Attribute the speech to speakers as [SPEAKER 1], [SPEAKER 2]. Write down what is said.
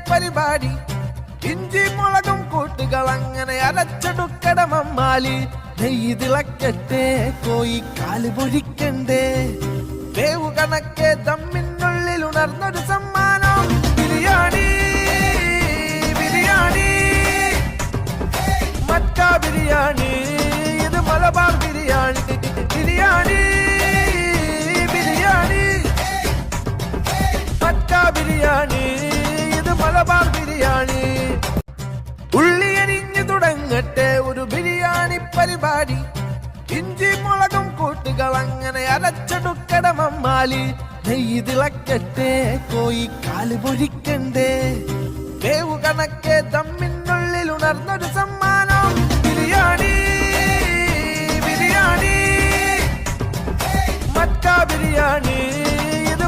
[SPEAKER 1] പരിപാടി ഇഞ്ചി മുളകും കൂട്ടുകൾ അങ്ങനെ അരച്ചെടുക്കട മമ്മാലി നെയ്യ് തിളക്കട്ടെ കോയി കാല് പൊരിക്കണ്ടേ വേവു കണക്കെ ദമ്മിനുള്ളിൽ ഉണർന്നൊരു സമ്മാനം ബിരിയാണി ബിരിയാണി മക്ക ബിരിയാണി ഇത് മലബാർ ബിരിയാണി ബിരിയാണി ബിരിയാണി മക്ക ബിരിയാണി ഇത് മലബാർ ബിരിയാണി ഉള്ളി അരിഞ്ഞു തുടങ്ങട്ടെ ഒരു ബിരിയാണി പരിപാടി ഇഞ്ചി മുളകും കൂട്ടുകൾ അങ്ങനെ അരച്ചെടുക്കട മമ്മാലി നെയ്യ് തിളക്കട്ടെ കോയി കാല് പൊരിക്കണ്ടേ വേവു കണക്കെ ദമ്മിനുള്ളിൽ ഉണർന്നൊരു സമ്മാനം ബിരിയാണി ബിരിയാണി മക്ക ബിരിയാണി